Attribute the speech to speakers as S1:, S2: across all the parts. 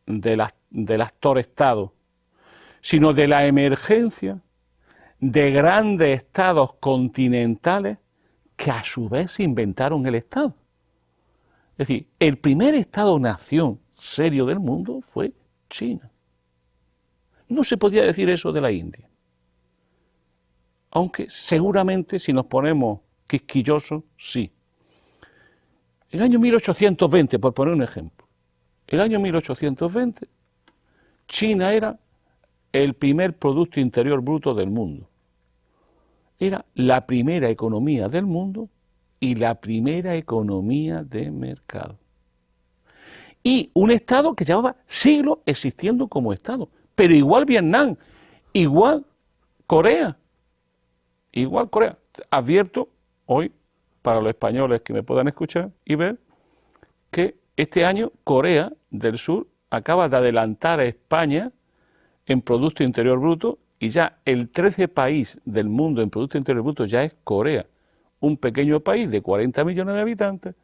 S1: del actor-estado, sino de la emergencia de grandes estados continentales que a su vez inventaron el Estado. Es decir, el primer Estado-nación serio del mundo fue China. No se podía decir eso de la India. Aunque seguramente si nos ponemos quisquillosos, sí. El año 1820, por poner un ejemplo, el año 1820, China era el primer Producto Interior Bruto del mundo. Era la primera economía del mundo y la primera economía de mercado. Y un Estado que llevaba siglos existiendo como Estado. Pero igual Vietnam, igual Corea, igual Corea. Advierto hoy, para los españoles que me puedan escuchar y ver, que este año Corea del Sur acaba de adelantar a España en Producto Interior Bruto y ya el 13 país del mundo en Producto Interior Bruto ya es Corea, un pequeño país de 40 millones de habitantes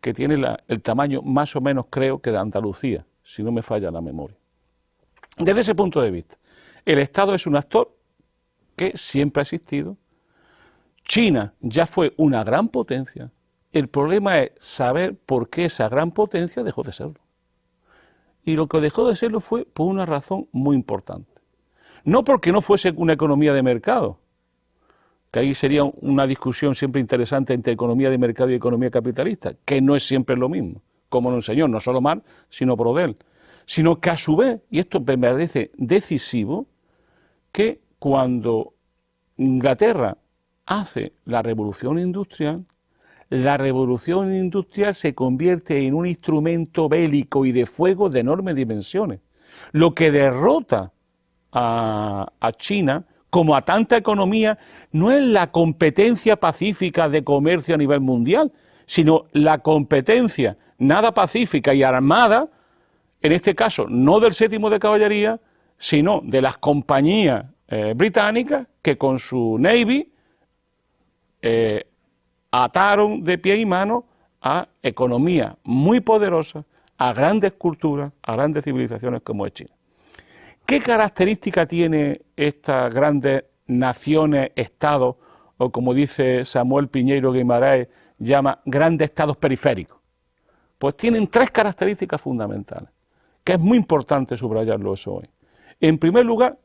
S1: que tiene el tamaño más o menos creo que de Andalucía, si no me falla la memoria. Desde ese punto de vista, el Estado es un actor que siempre ha existido. China ya fue una gran potencia. El problema es saber por qué esa gran potencia dejó de serlo. Y lo que dejó de serlo fue por una razón muy importante. No porque no fuese una economía de mercado, que ahí sería una discusión siempre interesante entre economía de mercado y economía capitalista, que no es siempre lo mismo, como nos enseñó no solo Marx, sino Brodel, sino que a su vez, y esto me parece decisivo, que cuando Inglaterra hace la revolución industrial se convierte en un instrumento bélico y de fuego de enormes dimensiones, lo que derrota a China, como a tanta economía, no es la competencia pacífica de comercio a nivel mundial, sino la competencia nada pacífica y armada, en este caso no del 7º de caballería, sino de las compañías británicas que con su Navy ataron de pie y mano a economías muy poderosas, a grandes culturas, a grandes civilizaciones como es China. ¿Qué característica tiene estas grandes naciones, estados, o como dice Samuel Piñeiro Guimarães, llama grandes estados periféricos? Pues tienen 3 características fundamentales, que es muy importante subrayarlo eso hoy. En primer lugar,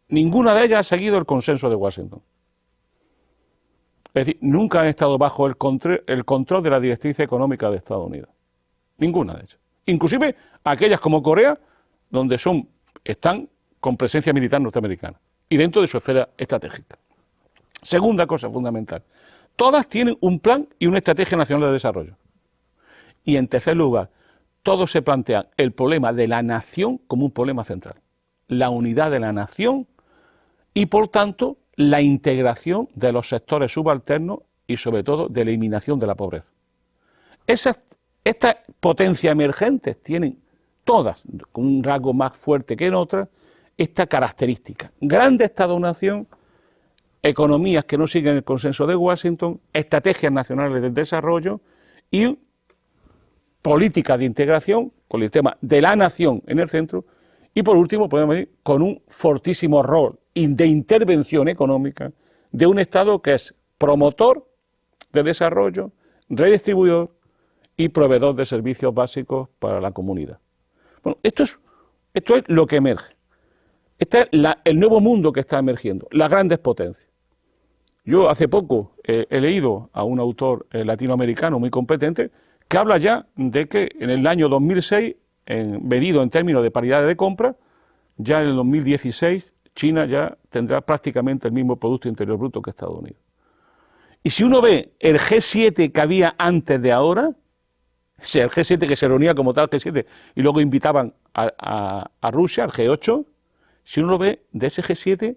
S1: ninguna de ellas ha seguido el consenso de Washington. Es decir, nunca han estado bajo el control de la directriz económica de Estados Unidos. Ninguna de ellas. Inclusive aquellas como Corea, donde están con presencia militar norteamericana y dentro de su esfera estratégica. Segunda cosa fundamental, todas tienen un plan y una estrategia nacional de desarrollo. Y en tercer lugar, todos se plantean el problema de la nación como un problema central. La unidad de la nación y, por tanto, la integración de los sectores subalternos y, sobre todo, de la eliminación de la pobreza. Estas potencias emergentes tienen todas, con un rasgo más fuerte que en otras, esta característica. Grande Estado-nación, economías que no siguen el consenso de Washington, estrategias nacionales del desarrollo y políticas de integración con el tema de la nación en el centro y, por último, podemos decir, con un fortísimo rol de intervención económica de un Estado que es promotor de desarrollo, redistribuidor y proveedor de servicios básicos para la comunidad. Bueno, esto es lo que emerge. Este es el nuevo mundo que está emergiendo, las grandes potencias. Yo hace poco he leído a un autor latinoamericano muy competente que habla ya de que en el año 2006, medido en términos de paridad de compra, ya en el 2016 China ya tendrá prácticamente el mismo Producto Interior Bruto que Estados Unidos. Y si uno ve el G7 que había antes de ahora, o sea, el G7 que se reunía como tal G7 y luego invitaban a Rusia, al G8, si uno lo ve de ese G7,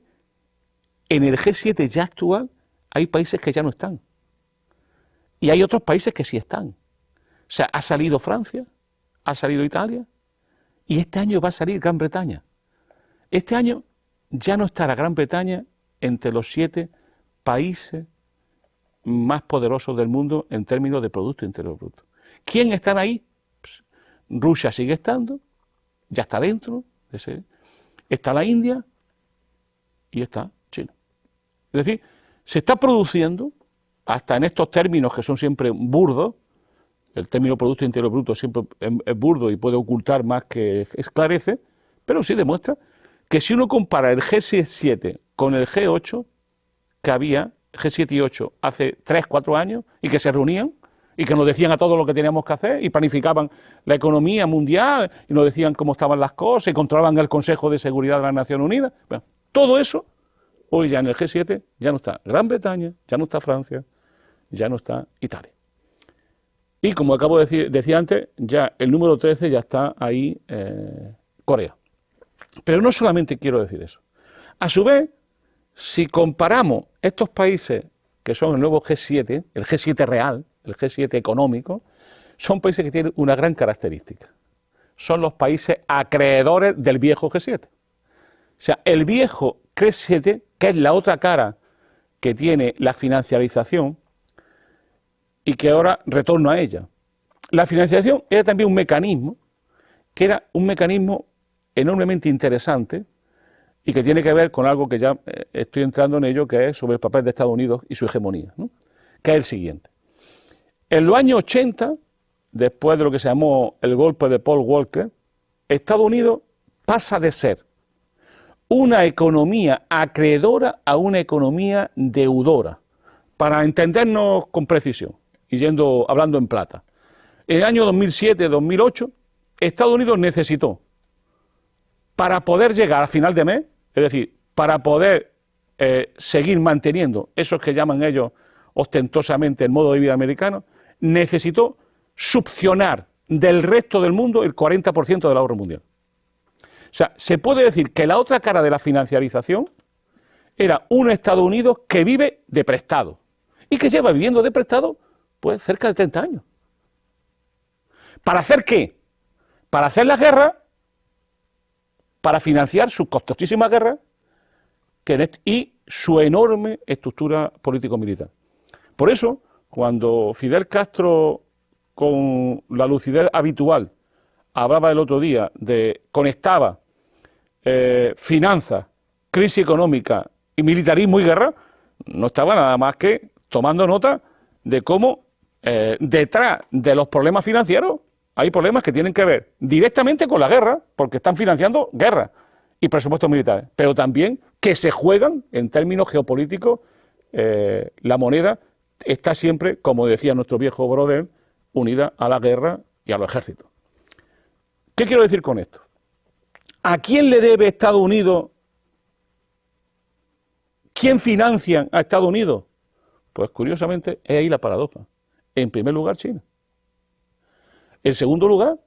S1: en el G7 ya actual hay países que ya no están. Y hay otros países que sí están. O sea, ha salido Francia, ha salido Italia y este año va a salir Gran Bretaña. Este año ya no estará Gran Bretaña entre los 7 países más poderosos del mundo en términos de Producto Interior Bruto. ¿Quién están ahí? Pues, Rusia sigue estando, ya está dentro, está la India y está China. Es decir, se está produciendo, hasta en estos términos que son siempre burdos, el término Producto Interior Bruto siempre es burdo y puede ocultar más que esclarece, pero sí demuestra que si uno compara el G7 con el G8, que había G7 y 8 hace 3, 4 años, y que se reunían, y que nos decían a todos lo que teníamos que hacer, y planificaban la economía mundial, y nos decían cómo estaban las cosas, y controlaban el Consejo de Seguridad de las Naciones Unidas. Bueno, todo eso, hoy ya en el G7, ya no está Gran Bretaña, ya no está Francia, ya no está Italia. Y como acabo de decir antes, ya el número 13 ya está ahí Corea. Pero no solamente quiero decir eso. A su vez, si comparamos estos países que son el nuevo G7, el G7 real, el G7 económico, son países que tienen una gran característica. Son los países acreedores del viejo G7. O sea, el viejo G7, que es la otra cara que tiene la financiarización y que ahora retorno a ella. La financiación era también un mecanismo, que era un mecanismo enormemente interesante y que tiene que ver con algo que ya estoy entrando en ello, que es sobre el papel de Estados Unidos y su hegemonía, ¿no? Que es el siguiente. En los años 80, después de lo que se llamó el golpe de Paul Walker, Estados Unidos pasa de ser una economía acreedora a una economía deudora, para entendernos con precisión, y hablando en plata. En el año 2007-2008, Estados Unidos necesitó, para poder llegar a final de mes, es decir, para poder seguir manteniendo esos que llaman ellos ostentosamente el modo de vida americano, necesitó succionar del resto del mundo el 40% del ahorro mundial. O sea, se puede decir que la otra cara de la financiarización era un Estados Unidos que vive de prestado y que lleva viviendo de prestado pues cerca de 30 años. ¿Para hacer qué? Para hacer las guerras, para financiar sus costosísimas guerras y su enorme estructura político-militar. Por eso, cuando Fidel Castro, con la lucidez habitual, hablaba el otro día conectaba finanzas, crisis económica y militarismo y guerra, no estaba nada más que tomando nota de cómo detrás de los problemas financieros hay problemas que tienen que ver directamente con la guerra, porque están financiando guerras y presupuestos militares, pero también que se juegan en términos geopolíticos. La moneda está siempre, como decía nuestro viejo brother, unida a la guerra y a los ejércitos. ¿Qué quiero decir con esto? ¿A quién le debe Estados Unidos? ¿Quién financia a Estados Unidos? Pues curiosamente es ahí la paradoja. En primer lugar, China. En segundo lugar,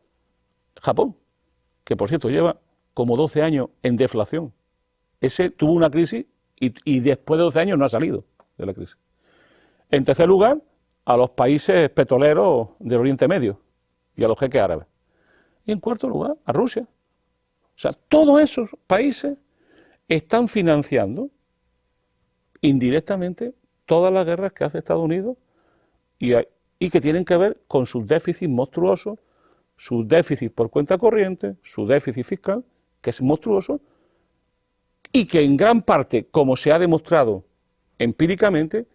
S1: Japón, que por cierto lleva como 12 años en deflación. Ese tuvo una crisis y después de 12 años no ha salido de la crisis. En tercer lugar, a los países petroleros del Oriente Medio y a los jeques árabes. Y en cuarto lugar, a Rusia. O sea, todos esos países están financiando indirectamente todas las guerras que hace Estados Unidos y que tienen que ver con sus déficits monstruosos, sus déficits por cuenta corriente, su déficit fiscal, que es monstruoso, y que en gran parte, como se ha demostrado empíricamente,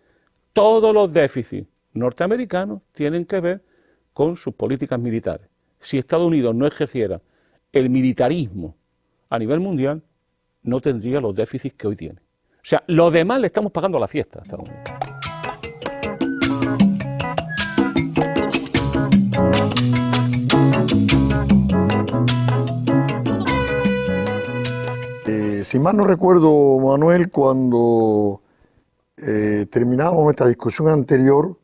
S1: todos los déficits norteamericanos tienen que ver con sus políticas militares. Si Estados Unidos no ejerciera el militarismo a nivel mundial, no tendría los déficits que hoy tiene. O sea, lo demás le estamos pagando la fiesta a Estados Unidos.
S2: Si mal no recuerdo, Manuel, cuando terminábamos nuestra discusión anterior,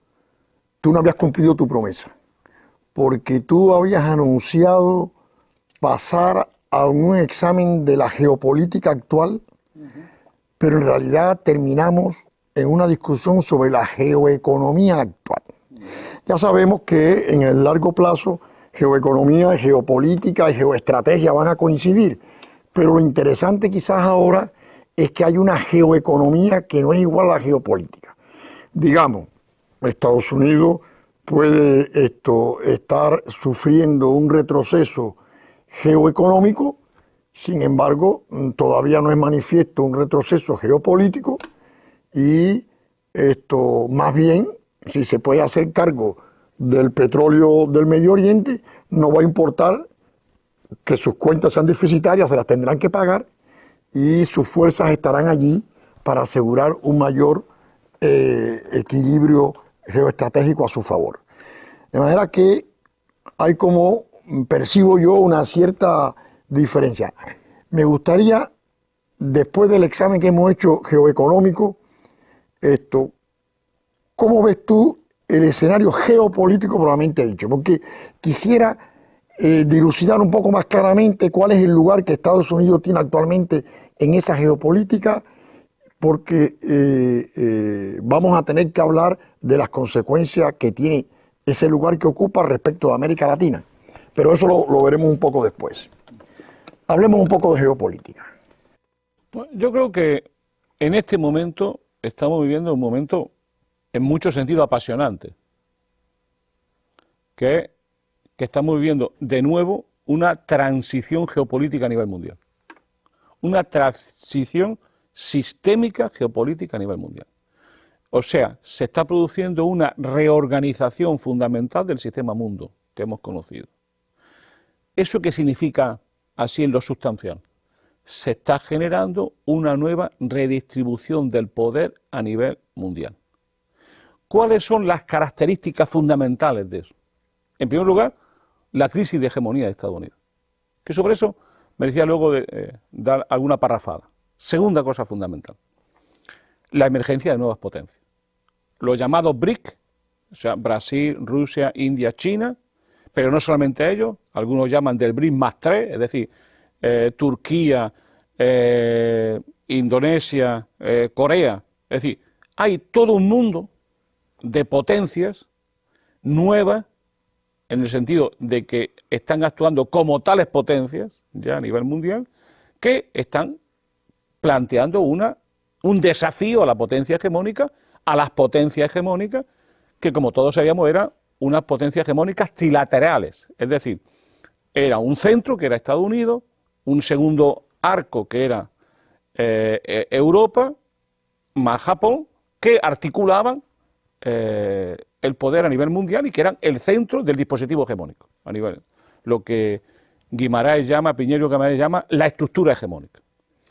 S2: tú no habías cumplido tu promesa, porque tú habías anunciado pasar a un examen de la geopolítica actual, pero en realidad terminamos en una discusión sobre la geoeconomía actual. Ya sabemos que en el largo plazo geoeconomía, geopolítica y geoestrategia van a coincidir, pero lo interesante quizás ahora es que hay una geoeconomía que no es igual a la geopolítica. Digamos, Estados Unidos puede estar sufriendo un retroceso geoeconómico. Sin embargo, todavía no es manifiesto un retroceso geopolítico y más bien, si se puede hacer cargo del petróleo del Medio Oriente, no va a importar que sus cuentas sean deficitarias, se las tendrán que pagar y sus fuerzas estarán allí para asegurar un mayor equilibrio geoestratégico a su favor. De manera que hay, como percibo yo, una cierta diferencia. Me gustaría, después del examen que hemos hecho geoeconómico, ¿cómo ves tú el escenario geopolítico propiamente dicho? Porque quisiera dilucidar un poco más claramente cuál es el lugar que Estados Unidos tiene actualmente en esa geopolítica, porque vamos a tener que hablar de las consecuencias que tiene ese lugar que ocupa respecto a América Latina. Pero eso lo veremos un poco después. Hablemos un poco de geopolítica.
S1: Pues yo creo que en este momento estamos viviendo un momento en mucho sentido apasionante, que estamos viviendo de nuevo una transición geopolítica a nivel mundial, una transición sistémica geopolítica a nivel mundial. O sea, se está produciendo una reorganización fundamental del sistema mundo que hemos conocido. ¿Eso qué significa así en lo sustancial? Se está generando una nueva redistribución del poder a nivel mundial. ¿Cuáles son las características fundamentales de eso? En primer lugar, la crisis de hegemonía de Estados Unidos, que sobre eso merecía luego dar alguna parrafada. Segunda cosa fundamental, la emergencia de nuevas potencias. Los llamados BRIC, o sea, Brasil, Rusia, India, China, pero no solamente ellos, algunos llaman del BRIC más 3, es decir, Turquía, Indonesia, Corea. Es decir, hay todo un mundo de potencias nuevas, en el sentido de que están actuando como tales potencias, ya a nivel mundial, que están planteando un desafío a la potencia hegemónica, a las potencias hegemónicas, que como todos sabíamos eran unas potencias hegemónicas trilaterales, es decir, era un centro que era Estados Unidos, un segundo arco que era Europa, más Japón, que articulaban el poder a nivel mundial y que eran el centro del dispositivo hegemónico, a nivel, lo que Piñero Guimarães llama la estructura hegemónica.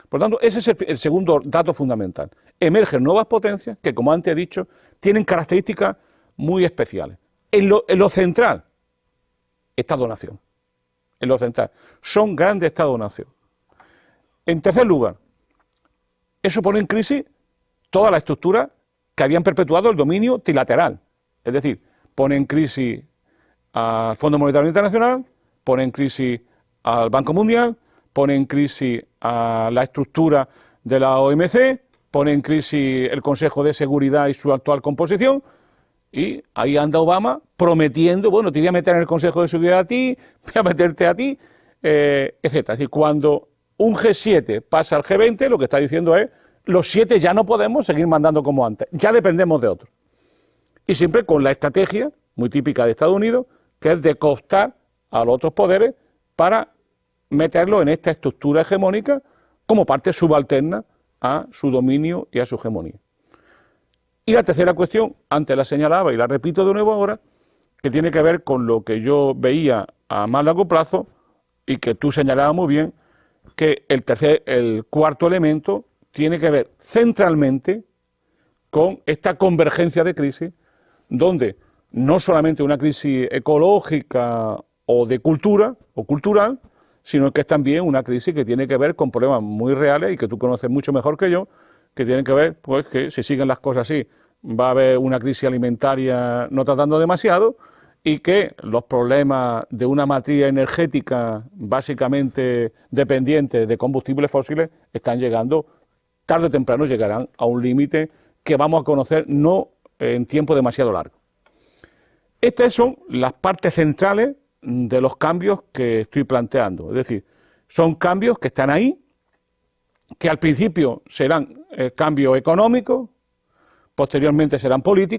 S1: Por lo tanto, ese es el segundo dato fundamental. Emergen nuevas potencias que, como antes he dicho, tienen características muy especiales. En lo central, Estado-nación. En lo central. Son grandes Estados-nación. En tercer lugar, eso pone en crisis toda la estructura que habían perpetuado el dominio trilateral. Es decir, pone en crisis al Fondo Monetario Internacional, pone en crisis al Banco Mundial, pone en crisis a la estructura de la OMC, pone en crisis el Consejo de Seguridad y su actual composición, y ahí anda Obama prometiendo, bueno, te voy a meter en el Consejo de Seguridad a ti, voy a meterte a ti, etc. Es decir, cuando un G7 pasa al G20, lo que está diciendo es, los 7 ya no podemos seguir mandando como antes, ya dependemos de otros. Y siempre con la estrategia, muy típica de Estados Unidos, que es de cooptar a los otros poderes para meterlo en esta estructura hegemónica como parte subalterna a su dominio y a su hegemonía. Y la tercera cuestión, antes la señalaba y la repito de nuevo ahora, que tiene que ver con lo que yo veía a más largo plazo y que tú señalabas muy bien, que el cuarto elemento tiene que ver centralmente con esta convergencia de crisis, donde no solamente una crisis ecológica o de cultura o cultural, sino que es también una crisis que tiene que ver con problemas muy reales y que tú conoces mucho mejor que yo, que tienen que ver, pues, que si siguen las cosas así, va a haber una crisis alimentaria no tratando demasiado y que los problemas de una matriz energética básicamente dependiente de combustibles fósiles están llegando, tarde o temprano llegarán a un límite que vamos a conocer no en tiempo demasiado largo. Estas son las partes centrales de los cambios que estoy planteando, es decir, son cambios que están ahí, que al principio serán cambios económicos, posteriormente serán políticos,